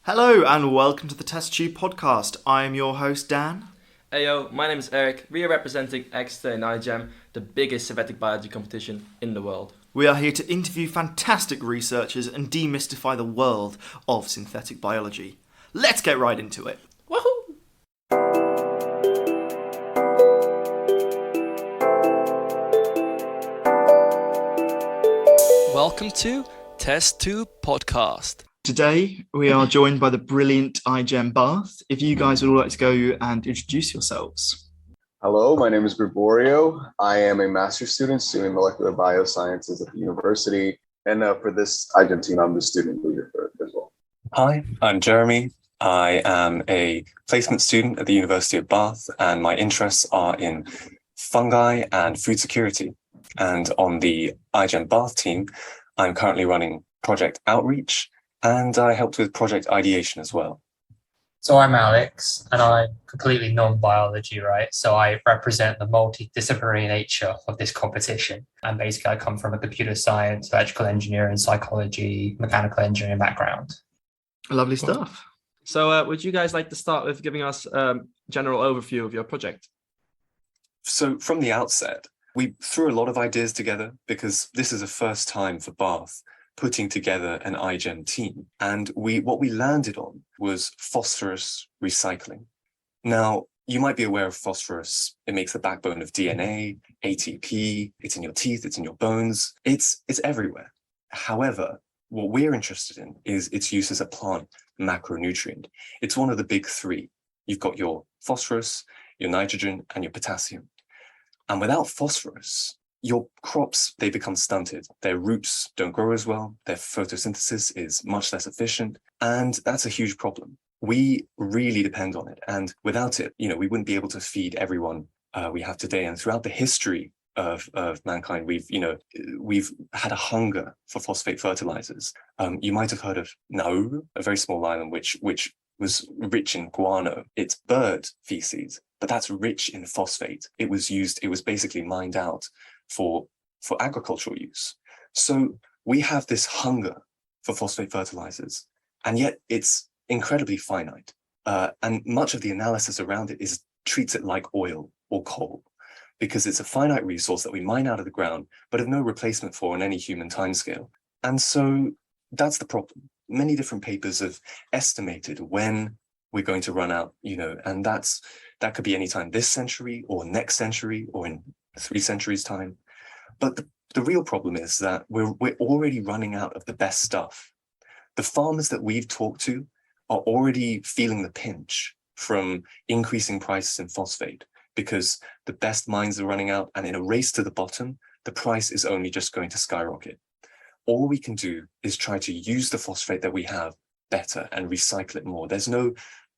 Hello and welcome to the Test Tube podcast. I am your host Dan. Heyo, my name is Eric. We are representing Exeter in iGEM, the biggest synthetic biology competition in the world. We are here to interview fantastic researchers and demystify the world of synthetic biology. Let's get right into it. Woohoo! Welcome to Test Tube podcast. Today we are joined by the brilliant iGEM Bath. If you guys would all like to go and introduce yourselves. Hello, my name is Gregorio. I am a master's student studying molecular biosciences at the university. And for this iGEM team, I'm the student leader for it as well. Hi, I'm Jeremy. I am a placement student at the University of Bath, and my interests are in fungi and food security. And on the iGEM Bath team, I'm currently running project outreach, and I helped with project ideation as well. So I'm Alex, and I'm completely non-biology, right? So I represent the multidisciplinary nature of this competition. And basically I come from a computer science, electrical engineering, psychology, mechanical engineering background. Lovely stuff. So would you guys like to start with giving us a general overview of your project? So from the outset, we threw a lot of ideas together because this is a first time for Bath putting together an iGEM team. And what we landed on was phosphorus recycling. Now, you might be aware of phosphorus. It makes the backbone of DNA, ATP, it's in your teeth, it's in your bones, it's everywhere. However, what we're interested in is its use as a plant macronutrient. It's one of the big three. You've got your phosphorus, your nitrogen, and your potassium. And without phosphorus, your crops, they become stunted. Their roots don't grow as well. Their photosynthesis is much less efficient. And that's a huge problem. We really depend on it. And without it, we wouldn't be able to feed everyone we have today. And throughout the history of mankind, we've had a hunger for phosphate fertilizers. You might have heard of Nauru, a very small island which was rich in guano. It's bird feces, but that's rich in phosphate. It was basically mined out for agricultural use. So we have this hunger for phosphate fertilizers, and yet it's incredibly finite. And much of the analysis around it treats it like oil or coal, because it's a finite resource that we mine out of the ground, but have no replacement for on any human timescale. And so that's the problem. Many different papers have estimated when we're going to run out, and that could be any time this century or next century or in 3 centuries time. But the real problem is that we're already running out of the best stuff. The farmers that we've talked to are already feeling the pinch from increasing prices in phosphate because the best mines are running out, and in a race to the bottom, the price is only just going to skyrocket. All we can do is try to use the phosphate that we have better and recycle it more. There's no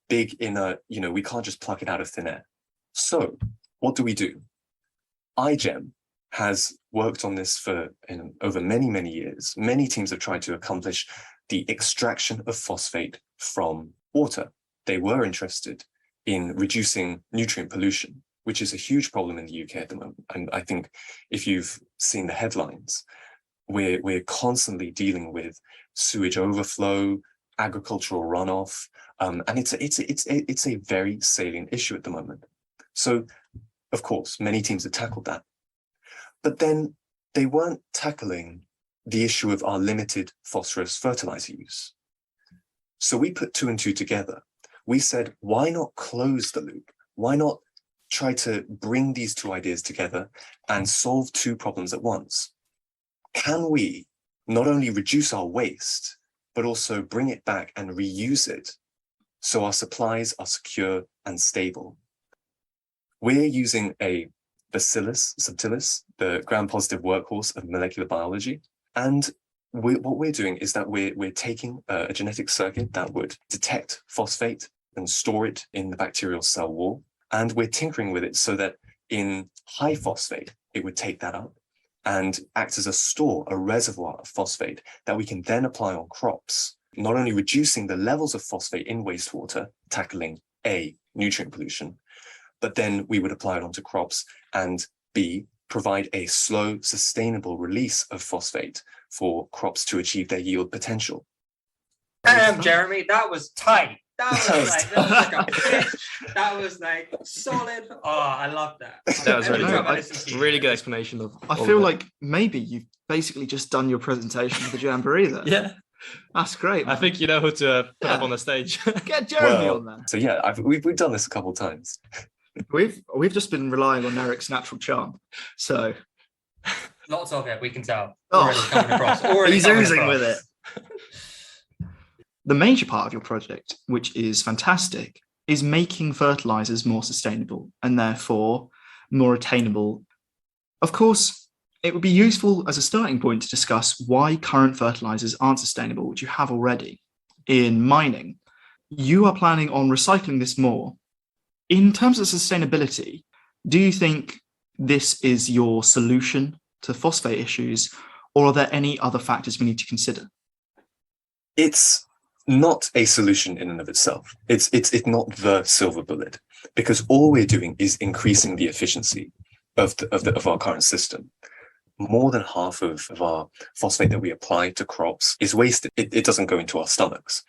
big inner, we can't just pluck it out of thin air. So what do? iGEM has worked on this over many, many years. Many teams have tried to accomplish the extraction of phosphate from water. They were interested in reducing nutrient pollution, which is a huge problem in the UK at the moment. And I think if you've seen the headlines, we're constantly dealing with sewage overflow, agricultural runoff, and it's a very salient issue at the moment. So, of course, many teams have tackled that, but then they weren't tackling the issue of our limited phosphorus fertilizer use. So we put 2 and 2 together. We said, why not close the loop? Why not try to bring these 2 ideas together and solve 2 problems at once? Can we not only reduce our waste, but also bring it back and reuse it so our supplies are secure and stable? We're using a Bacillus subtilis, the gram-positive workhorse of molecular biology. And what we're doing is that we're taking a genetic circuit that would detect phosphate and store it in the bacterial cell wall. And we're tinkering with it so that in high phosphate, it would take that up and act as a store, a reservoir of phosphate that we can then apply on crops, not only reducing the levels of phosphate in wastewater, tackling A, nutrient pollution, but then we would apply it onto crops, and B, provide a slow, sustainable release of phosphate for crops to achieve their yield potential. Damn, Jeremy, that was tight. That was like a pitch. That was like solid. Oh, I love that. That was really Every good. time I listen to you, Really good explanation of. I all feel of it. like maybe you've basically just done your presentation for the Jamboree there. Yeah, That's great, I man. think you know who to put up Yeah. on the stage. Get Jeremy Well, on there. so yeah, we've done this a couple of times. We've just been relying on Eric's natural charm. So Lots of it, we can tell. Oh. Already coming across. Already he's coming oozing across. with it. The major part of your project, which is fantastic, is making fertilizers more sustainable and therefore more attainable. Of course, it would be useful as a starting point to discuss why current fertilizers aren't sustainable, which you have already in mining. You are planning on recycling this more. In terms of sustainability, do you think this is your solution to phosphate issues, or are there any other factors we need to consider? It's not a solution in and of itself. It's not the silver bullet, because all we're doing is increasing the efficiency of our current system. More than half of our phosphate that we apply to crops is wasted. It doesn't go into our stomachs.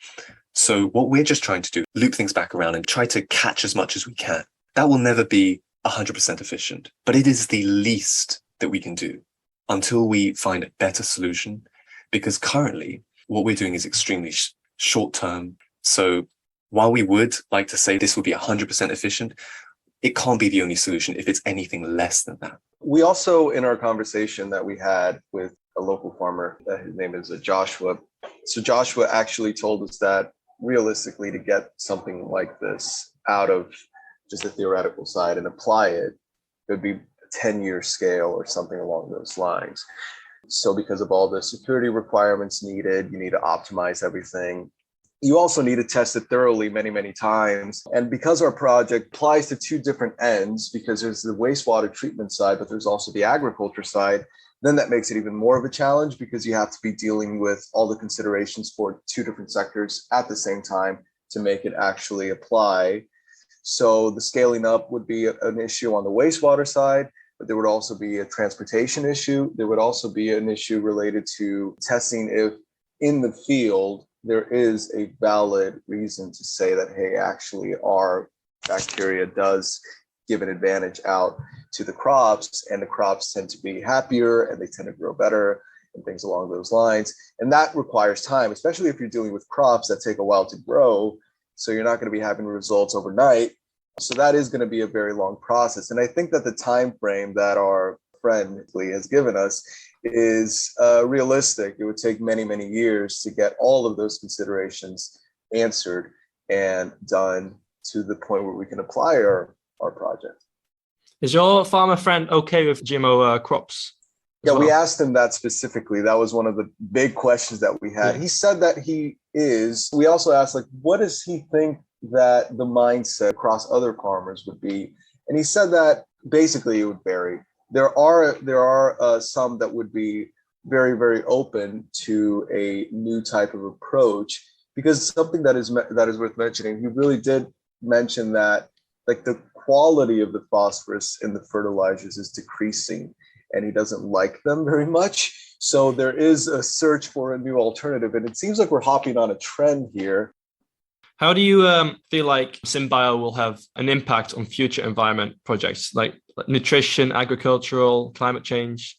So what we're just trying to do, loop things back around and try to catch as much as we can. That will never be 100% efficient, but it is the least that we can do until we find a better solution, because currently what we're doing is extremely short term. So while we would like to say this would be 100% efficient, it can't be the only solution if it's anything less than that. We also, in our conversation that we had with a local farmer, his name is Joshua. So Joshua actually told us that realistically, to get something like this out of just a theoretical side and apply it, it would be a 10-year scale or something along those lines. So because of all the security requirements needed, you need to optimize everything. You also need to test it thoroughly many, many times. And because our project applies to two different ends, because there's the wastewater treatment side, but there's also the agriculture side, then that makes it even more of a challenge, because you have to be dealing with all the considerations for two different sectors at the same time to make it actually apply. So the scaling up would be an issue on the wastewater side, but there would also be a transportation issue. There would also be an issue related to testing if in the field there is a valid reason to say that, hey, actually our bacteria does give an advantage out to the crops, and the crops tend to be happier and they tend to grow better and things along those lines. And that requires time, especially if you're dealing with crops that take a while to grow. So you're not going to be having results overnight. So that is going to be a very long process. And I think that the time frame that our friend Lee has given us is realistic. It would take many, many years to get all of those considerations answered and done to the point where we can apply our project. Is your farmer friend okay with GMO crops? Yeah, we asked him that specifically. That was one of the big questions that we had. Yeah. He said that he is. We also asked, like, what does he think that the mindset across other farmers would be? And he said that basically it would vary. There are some that would be very, very open to a new type of approach, because something that is worth mentioning, he really did mention that, like, the quality of the phosphorus in the fertilizers is decreasing, and he doesn't like them very much. So there is a search for a new alternative, and it seems like we're hopping on a trend here. How do you feel like SynBio will have an impact on future environment projects like nutrition, agricultural, climate change?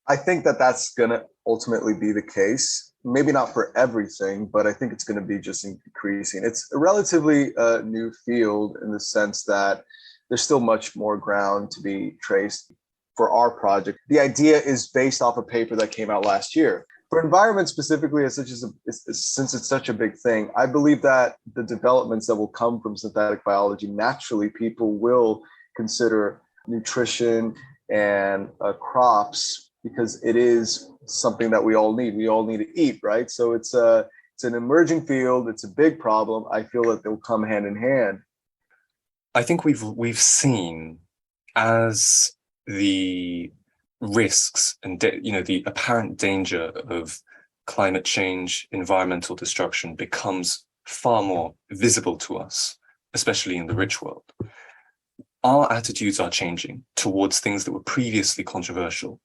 I think that that's going to ultimately be the case. Maybe not for everything, but I think it's going to be just increasing. It's a relatively new field in the sense that there's still much more ground to be traced for our project. The idea is based off a paper that came out last year. For environment specifically, since it's such a big thing, I believe that the developments that will come from synthetic biology, naturally people will consider nutrition and crops, because it is something that we all need. We all need to eat, right? So it's an emerging field. It's a big problem. I feel that they'll come hand in hand. I think we've seen, as the risks and the apparent danger of climate change, environmental destruction becomes far more visible to us, especially in the rich world, our attitudes are changing towards things that were previously controversial.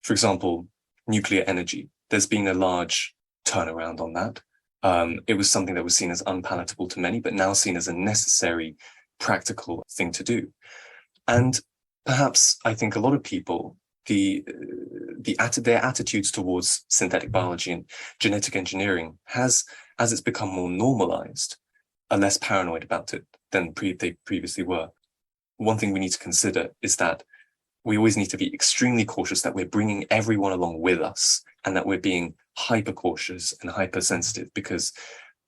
For example, nuclear energy. There's been a large turnaround on that. It was something that was seen as unpalatable to many, but now seen as a necessary, practical thing to do. And perhaps I think a lot of people, their attitudes towards synthetic biology and genetic engineering has, as it's become more normalized, are less paranoid about it than they previously were. One thing we need to consider is that we always need to be extremely cautious that we're bringing everyone along with us and that we're being hyper cautious and hypersensitive, because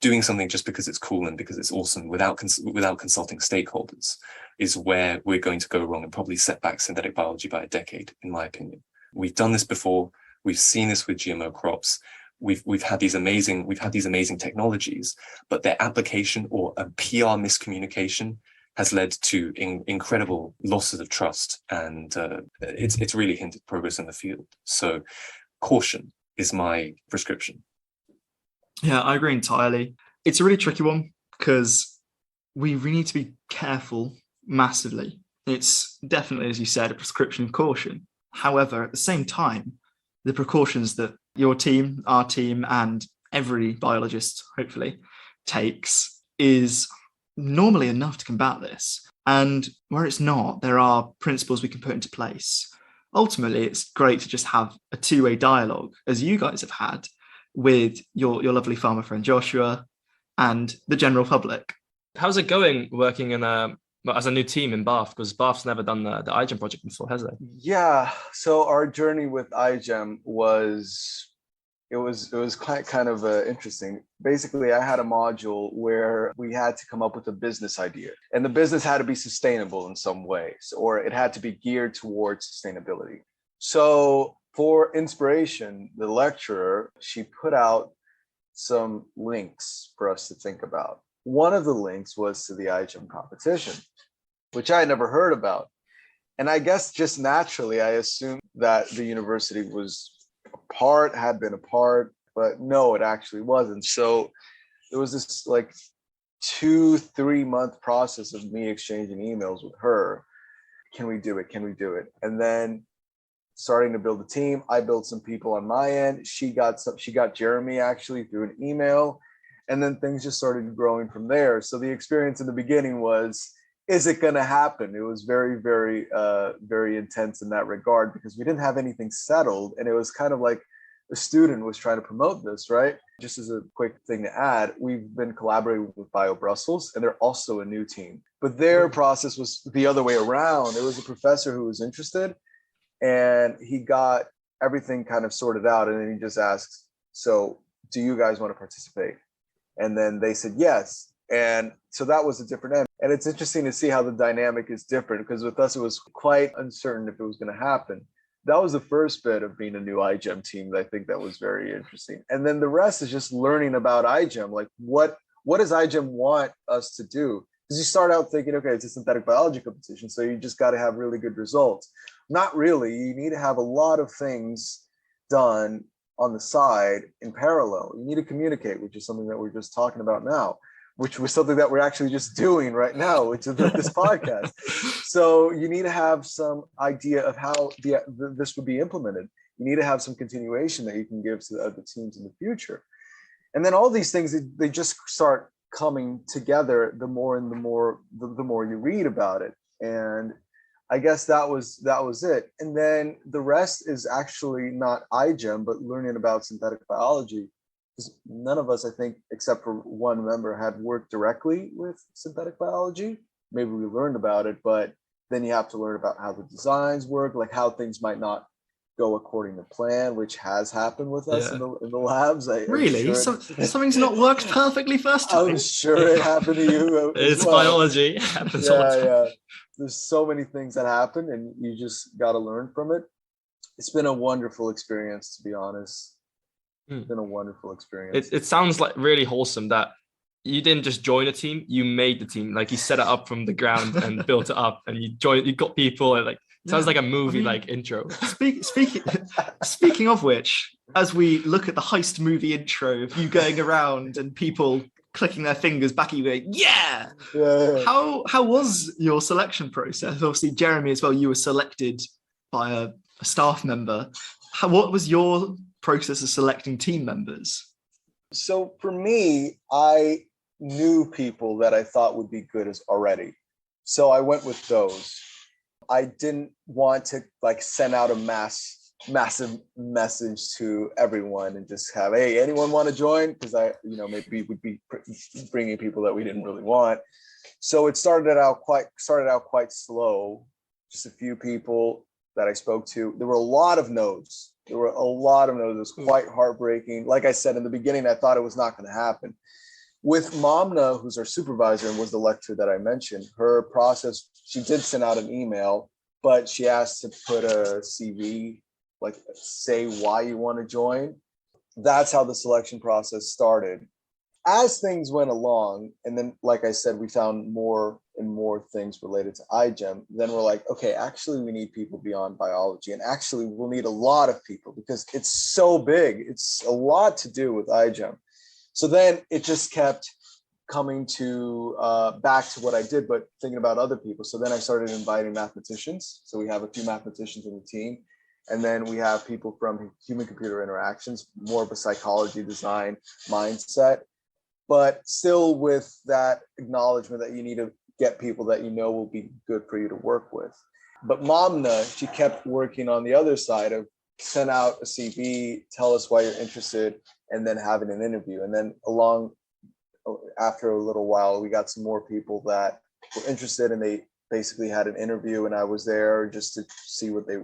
doing something just because it's cool and because it's awesome without consulting stakeholders is where we're going to go wrong and probably set back synthetic biology by a decade, in my opinion. We've done this before. We've seen this with GMO crops. We've had these amazing technologies, but their application or a PR miscommunication has led to incredible losses of trust, and it's really hindered progress in the field. So caution is my prescription. Yeah, I agree entirely. It's a really tricky one because we really need to be careful massively. It's definitely, as you said, a prescription of caution. However, at the same time, the precautions that your team, our team, and every biologist, hopefully, takes is normally enough to combat this. And where it's not, there are principles we can put into place. Ultimately, it's great to just have a two-way dialogue, as you guys have had, with your lovely farmer friend Joshua and the general public. How's it going working in as a new team in Bath? Because Bath's never done the iGEM project before, has it? Yeah. So our journey with iGEM was quite kind of interesting. Basically, I had a module where we had to come up with a business idea, and the business had to be sustainable in some ways, or it had to be geared towards sustainability. So for inspiration, the lecturer, she put out some links for us to think about. One of the links was to the iGEM competition, which I had never heard about. And I guess just naturally, I assumed that the university had been a part, but no, it actually wasn't. So there was this like 2-3 month process of me exchanging emails with her. Can we do it? Can we do it? And then starting to build a team. I built some people on my end. She got Jeremy actually through an email, and then things just started growing from there. So the experience in the beginning was, is it going to happen? It was very, very, very intense in that regard, because we didn't have anything settled, and it was kind of like a student was trying to promote this, right? Just as a quick thing to add, we've been collaborating with Bio Brussels, and they're also a new team, but their process was the other way around. There was a professor who was interested, and he got everything kind of sorted out, and then he just asks, so do you guys want to participate? And then they said yes. And so that was a different end. And it's interesting to see how the dynamic is different, because with us, it was quite uncertain if it was going to happen. That was the first bit of being a new iGEM team. I think that was very interesting. And then the rest is just learning about iGEM. Like, what does iGEM want us to do? Because you start out thinking, okay, it's a synthetic biology competition, so you just got to have really good results. Not really. You need to have a lot of things done on the side in parallel. You need to communicate, which is something that we're just talking about now, which was something that we're actually just doing right now, which is this podcast. So you need to have some idea of how this would be implemented. You need to have some continuation that you can give to the other teams in the future. And then all these things, they just start coming together the more you read about it. And I guess that was it. And then the rest is actually not iGEM, but learning about synthetic biology. Because none of us, I think, except for one member, had worked directly with synthetic biology. Maybe we learned about it, but then you have to learn about how the designs work, like how things might not go according to plan, which has happened with us in the labs. Really? Sure something's not worked perfectly first time? I'm sure it happened to you. It's biology. It happens all the time. Yeah. There's so many things that happen, and you just got to learn from it. It's been a wonderful experience, to be honest. It's been a wonderful experience. It sounds like really wholesome that you didn't just join a team, you made the team. Like, you set it up from the ground and built it up, and you got people, and sounds like a movie intro. Speaking of which, as we look at the heist movie intro of you going around and people clicking their fingers back at you going, yeah. How was your selection process? Obviously, Jeremy as well, you were selected by a staff member. What was your process of selecting team members? So for me, I knew people that I thought would be good as already. So I went with those. I didn't want to like send out a massive message to everyone and just have, hey, anyone want to join? Because maybe would be bringing people that we didn't really want. So it started out quite slow. Just a few people that I spoke to. There were a lot of no's. It was quite heartbreaking. Like I said in the beginning, I thought it was not going to happen. With Momna, who's our supervisor and was the lecturer that I mentioned, her process, she did send out an email, but she asked to put a CV, like say why you want to join. That's how the selection process started. As things went along, and then, like I said, we found more and more things related to iGEM. Then we're like, okay, actually, we need people beyond biology. And actually, we'll need a lot of people because it's so big. It's a lot to do with iGEM. So then it just kept coming to back to what I did, but thinking about other people. So then I started inviting mathematicians. So we have a few mathematicians in the team. And then we have people from human-computer interactions, more of a psychology design mindset, but still with that acknowledgement that you need to get people that you know will be good for you to work with. But Momna, she kept working on the other side of send out a CV, tell us why you're interested, and then having an interview. And then after a little while, we got some more people that were interested, and they basically had an interview, and I was there just to see what they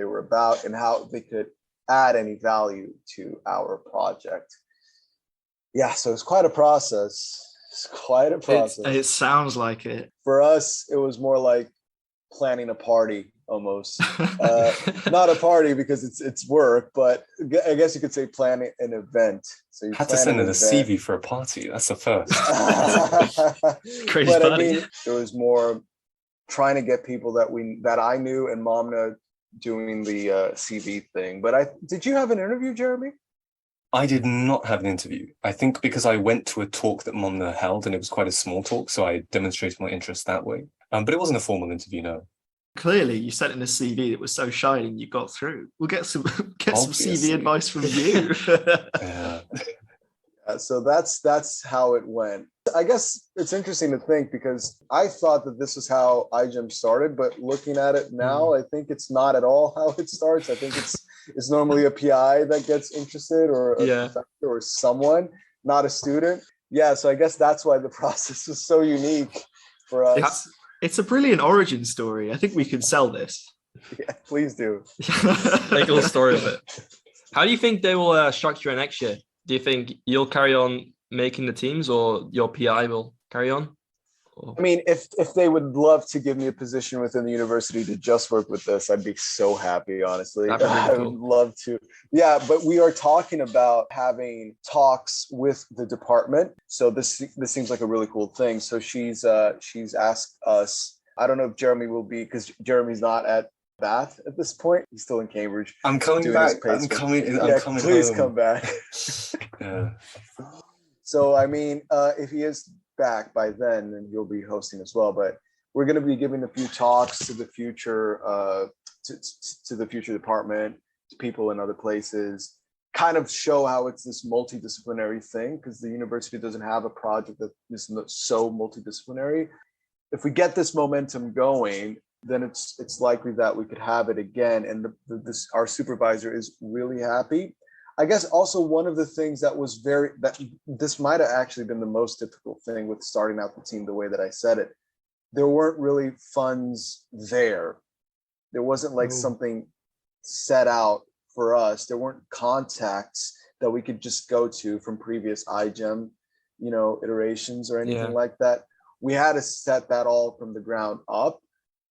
were about and how they could add any value to our project. Yeah, so it's quite a process. It sounds like it. For us, it was more like planning a party almost. Not a party because it's work, but I guess you could say planning an event. So you had to send in a CV for a party. That's the first. Crazy but party. I mean, it was more trying to get people that I knew, and Momna doing the CV thing. But did you have an interview, Jeremy? I did not have an interview. I think because I went to a talk that Momna held, and it was quite a small talk, so I demonstrated my interest that way. But it wasn't a formal interview, no. Clearly, you sent in a CV that was so shining you got through. We'll get some Obviously. CV advice from you. Yeah. So that's how it went. I guess it's interesting to think because I thought that this is how iGEM started, but looking at it now, I think it's not at all how it starts. I think it's normally a PI that gets interested, or a professor or someone, not a student. Yeah, so I guess that's why the process was so unique for us. It's a brilliant origin story. I think we could sell this. Yeah, please do. Make a little story of it. How do you think they will structure it next year? Do you think you'll carry on making the teams, or your PI will carry on? Or... I mean, if they would love to give me a position within the university to just work with this, I'd be so happy, honestly. That'd be really I cool. would love to. Yeah, but we are talking about having talks with the department. So this seems like a really cool thing. So she's asked us, I don't know if Jeremy will be, because Jeremy's not at Bath at this point. He's still in Cambridge. I'm coming back. I'm coming please home. come back. Yeah. So, I mean, if he is back by then he'll be hosting as well. But we're going to be giving a few talks to the future, to the future department, to people in other places, kind of show how it's this multidisciplinary thing, because the university doesn't have a project that is so multidisciplinary. If we get this momentum going, then it's likely that we could have it again. And our supervisor is really happy. I guess also one of the things that this might have actually been the most difficult thing with starting out the team the way that I said it. There weren't really funds there. There wasn't like something set out for us. There weren't contacts that we could just go to from previous iGEM, iterations or anything like that. We had to set that all from the ground up.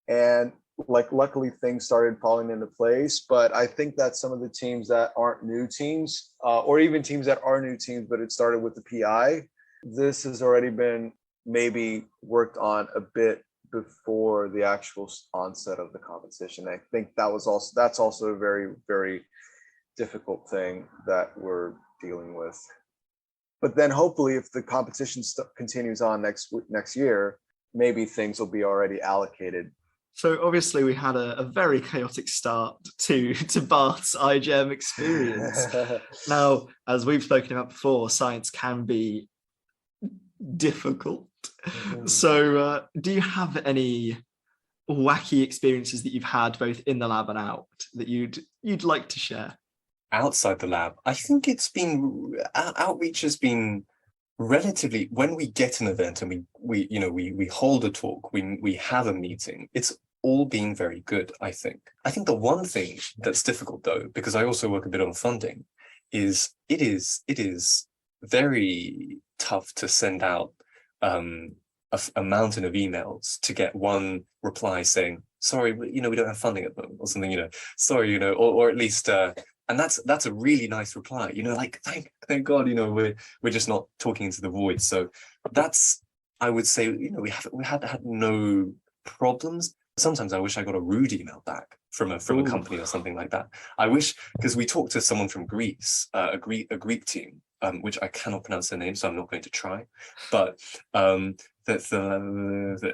And luckily things started falling into place. But I think that some of the teams that aren't new teams, or even teams that are new teams, but it started with the PI, this has already been maybe worked on a bit before the actual onset of the competition. I think that's also a very, very difficult thing that we're dealing with. But then hopefully if the competition continues on next year, maybe things will be already allocated So obviously we had a very chaotic start to Bath's iGEM experience. Now, as we've spoken about before, science can be difficult. So do you have any wacky experiences that you've had both in the lab and out that you'd like to share? Outside the lab, I think outreach has been relatively, when we get an event and we hold a talk, we have a meeting, it's all been very good. I think the one thing that's difficult, though, because I also work a bit on funding, is it is very tough to send out a mountain of emails to get one reply saying, sorry, we don't have funding at the moment, or something, sorry, or at least and that's a really nice reply, like thank God, we're just not talking into the void. So that's, I would say, we had no problems. Sometimes I wish I got a rude email back from a company or something like that. I wish, because we talked to someone from Greece, a Greek team, which I cannot pronounce their name, so I'm not going to try. But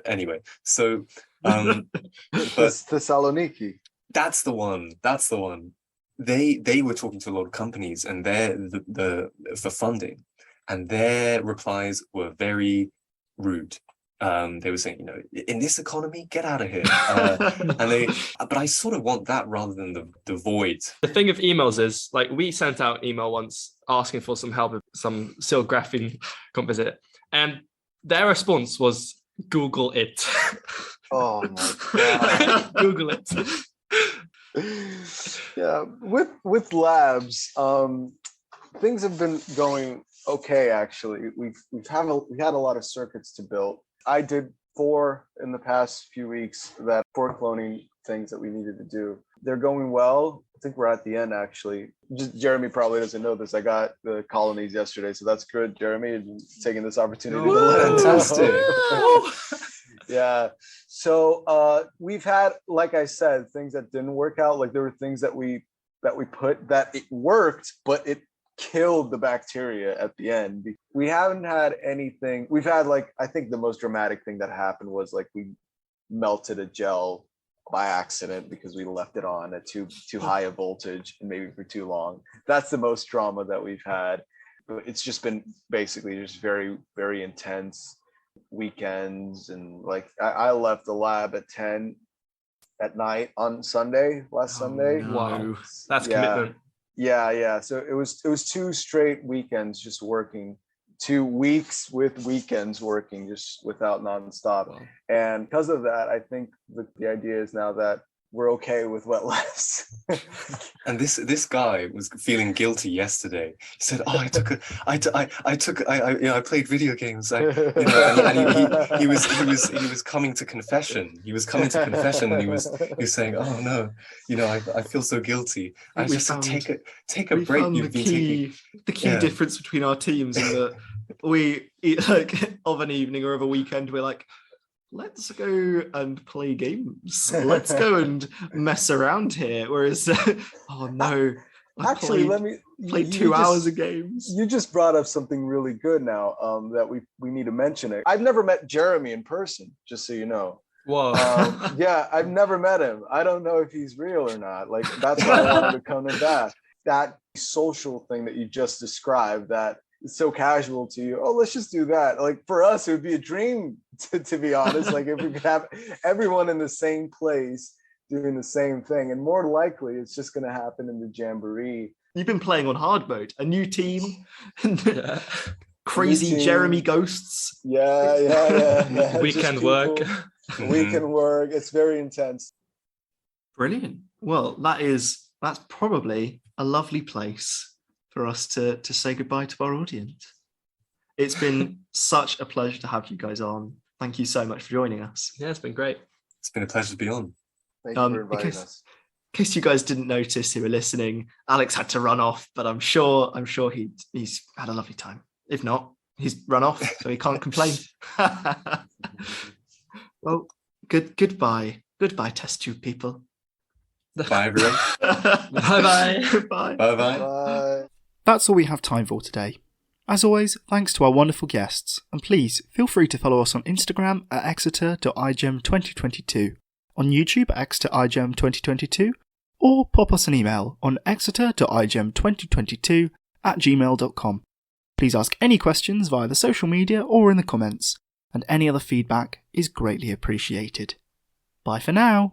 anyway, so Thessaloniki. That's the one. They were talking to a lot of companies, and for funding, and their replies were very rude. They were saying, in this economy, get out of here. But I sort of want that rather than the void. The thing of emails is, like, we sent out email once asking for some help with some silk graphene composite, and their response was, Google it. Oh my God. Google it. Yeah, with labs, things have been going okay. Actually, we had a lot of circuits to build. I did 4 in the past few weeks, that 4 cloning things that we needed to do. They're going well. I think we're at the end, actually. Just Jeremy probably doesn't know this. I got the colonies yesterday, so that's good, Jeremy, taking this opportunity to let him know. Fantastic. Yeah. So we've had, like I said, things that didn't work out. Like, there were things that we put that it worked, but it killed the bacteria at the end. We haven't had anything. We've had, like, I think the most dramatic thing that happened was, like, we melted a gel by accident because we left it on at too high a voltage and maybe for too long. That's the most drama that we've had. But it's just been basically just very, very intense weekends. And like, I left the lab at 10 at night on Sunday, last Sunday. No. Wow, that's Yeah. commitment. Yeah. So it was 2 straight weekends just working, 2 weeks with weekends working just without nonstop. Wow. And because of that, I think the idea is now that we're okay with wet labs. And this guy was feeling guilty yesterday. He said, "Oh, I played video games. And he was coming to confession. He was coming to confession, and he was saying, "Oh no, I feel so guilty." I was just like, take a break. Found You've been the key difference between our teams, in that we, like, of an evening or of a weekend, we're like, let's go and play games. Let's go and mess around here. Whereas, oh no, I played 2 hours of games. You just brought up something really good now, that we need to mention it. I've never met Jeremy in person, just so you know. Whoa. Yeah, I've never met him. I don't know if he's real or not. Like, that's why I wanted to come to that. That social thing that you just described, that it's so casual to you. Oh, let's just do that. Like, for us, it would be a dream, to be honest. Like, if we could have everyone in the same place doing the same thing, and more likely it's just going to happen in the Jamboree. You've been playing on hard mode, a new team, Yeah. crazy New team. Jeremy ghosts. Yeah. Weekend work. Weekend work. It's very intense. Brilliant. Well, that's probably a lovely place for us to say goodbye to our audience. It's been such a pleasure to have you guys on. Thank you so much for joining us. Yeah, it's been great. It's been a pleasure to be on. Thank you for inviting us. In case you guys didn't notice who were listening, Alex had to run off, but I'm sure he's had a lovely time. If not, he's run off, so he can't complain. Well, goodbye, test tube people. Bye, everyone. Bye-bye. Bye. Bye-bye. Bye. That's all we have time for today. As always, thanks to our wonderful guests, and please feel free to follow us on Instagram at exeter.igem2022, on YouTube at Exeter iGEM 2022, or pop us an email on exeter.igem2022@gmail.com. Please ask any questions via the social media or in the comments, and any other feedback is greatly appreciated. Bye for now.